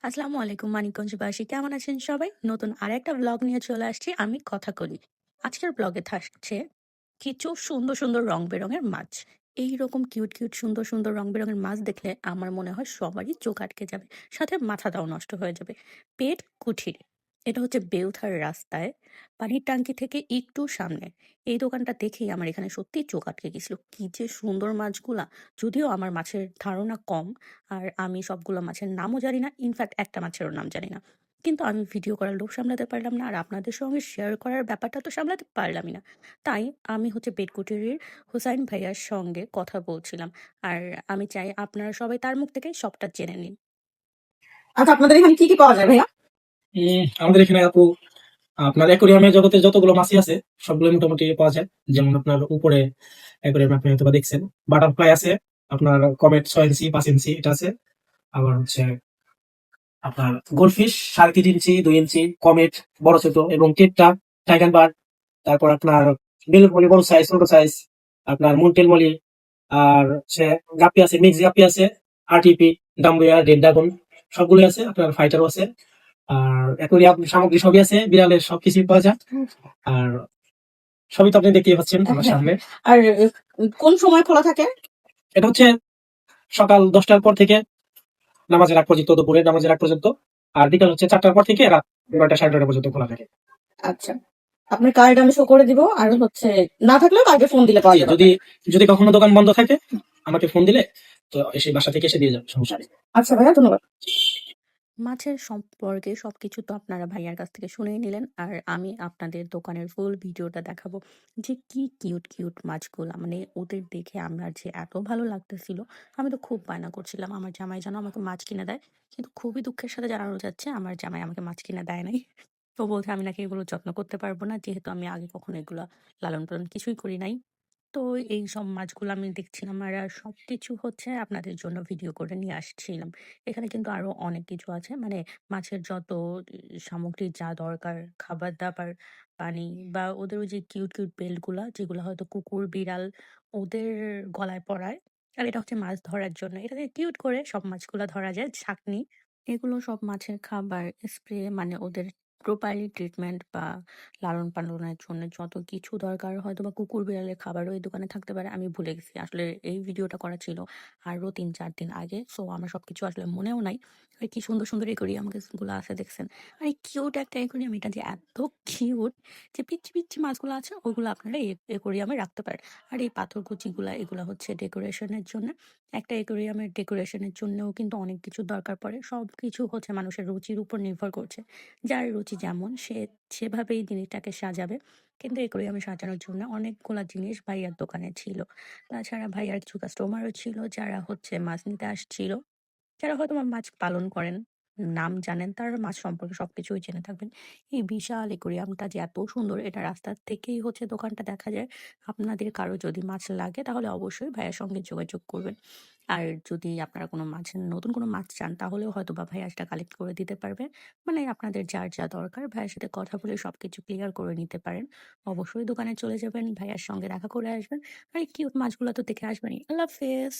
আসসালামু আলাইকুম মানিকগঞ্জবাসী, কেমন আছেন সবাই? নতুন আরেকটা ব্লগ নিয়ে চলে আসছি আমি কথা কলি। আজকের ব্লগে থাকছে কিছু সুন্দর সুন্দর রং বেরঙের মাছ। এইরকম কিউট কিউট সুন্দর সুন্দর রং বেরঙের মাছ দেখলে আমার মনে হয় সবারই চোখ আটকে যাবে, সাথে মাথাটাও নষ্ট হয়ে যাবে। পেট কুঠির, এটা হচ্ছে বেউথার রাস্তায়, পানির ট্যাঙ্কি থেকে একটু সামনে। এই দোকানটা দেখেই আমার এখানে সত্যি চোখ আটকে গেছিল, কি যে সুন্দর মাছগুলা। যদিও আমার মাছের ধারণা কম, আর আমি সবগুলো মাছের নামও জানি না, ইনফ্যাক্ট একটা মাছেরও নাম জানি না। কিন্তু আমি ভিডিও করার লোভ সামলাতে পারলাম না, আর আপনাদের সঙ্গে শেয়ার করার ব্যাপারটা তো সামলাতে পারলামই না। তাই আমি হচ্ছে পেটকুটির হুসাইন ভাইয়ার সঙ্গে কথা বলছিলাম, আর আমি চাই আপনারা সবাই তার মুখ থেকে সবটা জেনে নিন। আচ্ছা, আপনাদের এখানে কি কি পাওয়া যায় ভাইয়া? আমাদের এখানে আপু আপনার অ্যাকোরিয়ামের জগতে যতগুলো মাছই আছে সবগুলো মোটামুটি পাওয়া যায়। যেমন আপনার উপরে অ্যাকোরিয়ামে আপনি হয়তো বা দেখছেন বাটারফ্লাই আছে, আপনার কমেট 6 ইঞ্চি 5 ইঞ্চি এটা আছে। আবার হচ্ছে আপনার গোল্ডফিশ 3.5 ইঞ্চি 2 ইঞ্চি, কমেট বড় ছোট, এবং টেট্টা, টাইগার বার্ড, তারপর আপনার বেলুন মলি বড় সাইজ ছোট সাইজ, আপনার মুনটেল মলি, আর হচ্ছে গাপ্পি আছে, মিক্স গাপ্পি আছে, আরটিপি, ডাম্বুয়া, রেড ড্রাগন সবগুলো আছে। আপনার ফাইটারও আছে। আর অ্যাকোরিয়াম সামগ্রী সবই আছে, বিড়ালের সবকিছুই পাওয়া যায়। আর সবই তো আপনি দেখতেই পাচ্ছেন আমার সামনে। আর কোন সময় খোলা থাকে? এটা হচ্ছে সকাল 10টার পর থেকে নামাজের আগ পর্যন্ত, দুপুরে নামাজের আগ পর্যন্ত। আর বিকাল হচ্ছে 4টার পর থেকে রাত 9টা 9:30 পর্যন্ত খোলা থাকে। আচ্ছা, আপনার কার্ড আমি শো করে দিব, আর হচ্ছে না থাকলেও কার্ডে ফোন দিলে পাওয়া যাবে। যদি যদি কখনো দোকান বন্ধ থাকে আমাকে ফোন দিলে তো এসে বাসা থেকে এসে দিয়ে যাবে, সমস্যা নেই। আচ্ছা ভাইয়া, ধন্যবাদ। মাছের সম্পর্কে সবকিছু তো আপনারা ভাইয়ার কাছ থেকে শুনেই নিলেন, আর আমি আপনাদের দোকানের ফুল ভিডিওটা দেখাবো, যে কি কিউট কিউট মাছগুলা, মানে ওদের দেখে আমার যে এত ভালো লাগতেছিল। আমি তো খুব বায়না করছিলাম আমার জামাই যেন আমাকে মাছ কিনে দেয়, কিন্তু খুবই দুঃখের সাথে জানানো যাচ্ছে আমার জামাই আমাকে মাছ কিনে দেয় নাই। তো বলছে আমি নাকি এগুলো যত্ন করতে পারবো না, যেহেতু আমি আগে কখনো এগুলো লালন পালন কিছুই করি নাই। তো এই সব মাছগুলো আমি দেখছিলাম, আর সবকিছু হচ্ছে আপনাদের জন্য ভিডিও করে নিয়ে আসছিলাম। এখানে কিন্তু আরো অনেক কিছু আছে, মানে মাছের যত সামগ্রী যা দরকার, খাবার দাবার, পানি, বা ওদের ওই যে কিউট কিউট বেল্ট গুলা, যেগুলো হয়তো কুকুর বিড়াল ওদের গলায় পরায়। আর এটা হচ্ছে মাছ ধরার জন্য, এটাকে কিউট করে সব মাছগুলা ধরা যায়, ছাঁকনি। এগুলো সব মাছের খাবার, স্প্রে, মানে ওদের প্রপারলি ট্রিটমেন্ট বা লালন পালনের জন্য যত কিছু দরকার, হয়তো বা কুকুর বিড়ালের খাবারও এই দোকানে থাকতে পারে। আমি ভুলে গেছি আসলে, এই ভিডিওটা করা ছিল আরো 3-4 দিন আগে, সো আমার সবকিছু আসলে মনেও নাই। আর কি সুন্দর সুন্দর একুরিয়াম গুলো আছে দেখছেন। আর এই কিউট একটা একুরিয়াম, এটা যে এত কিউট, যে পিচ্ছি পিচ্ছি মাছগুলো আছে ওগুলো আপনারা এই একুরিয়ামে রাখতে পারেন। আর এই পাথরকুচিগুলা, এগুলা হচ্ছে ডেকোরেশনের জন্য। একটা একুরিয়ামের ডেকোরেশনের জন্যও কিন্তু অনেক কিছু দরকার পড়ে, সব কিছু হচ্ছে মানুষের রুচির উপর নির্ভর করছে। যার রুচি যেমন সে সেভাবেই জিনিসটাকে সাজাবে। কিন্তু একুরিয়ামে সাজানোর জন্য অনেকগুলা জিনিস ভাইয়ার দোকানে ছিল। তাছাড়া ভাইয়ার কিছু কাস্টমারও ছিল যারা হচ্ছে মাছ নিতে আসছিল, যারা হয়তো বা মাছ পালন করেন, নাম জানেন, তারা মাছ সম্পর্কে সবকিছুই জেনে থাকবেন। এই বিশাল একুরিয়ামটা যে এত সুন্দর, এটা রাস্তার থেকেই হচ্ছে দোকানটা দেখা যায়। আপনাদের কারো যদি মাছ লাগে তাহলে অবশ্যই ভাইয়ার সঙ্গে যোগাযোগ করবেন। আর যদি আপনারা কোনো মাছ, নতুন কোনো মাছ চান, তাহলেও হয়তো বা ভাইয়া সেটা কালেক্ট করে দিতে পারবে। মানে আপনাদের যার যা দরকার ভাইয়ার সাথে কথা বলে সবকিছু ক্লিয়ার করে নিতে পারেন। অবশ্যই দোকানে চলে যাবেন, ভাইয়ার সঙ্গে দেখা করে আসবেন। আর এই কিউট মাছগুলো তো দেখে আসবেনই। আল্লাহ হাফেজ।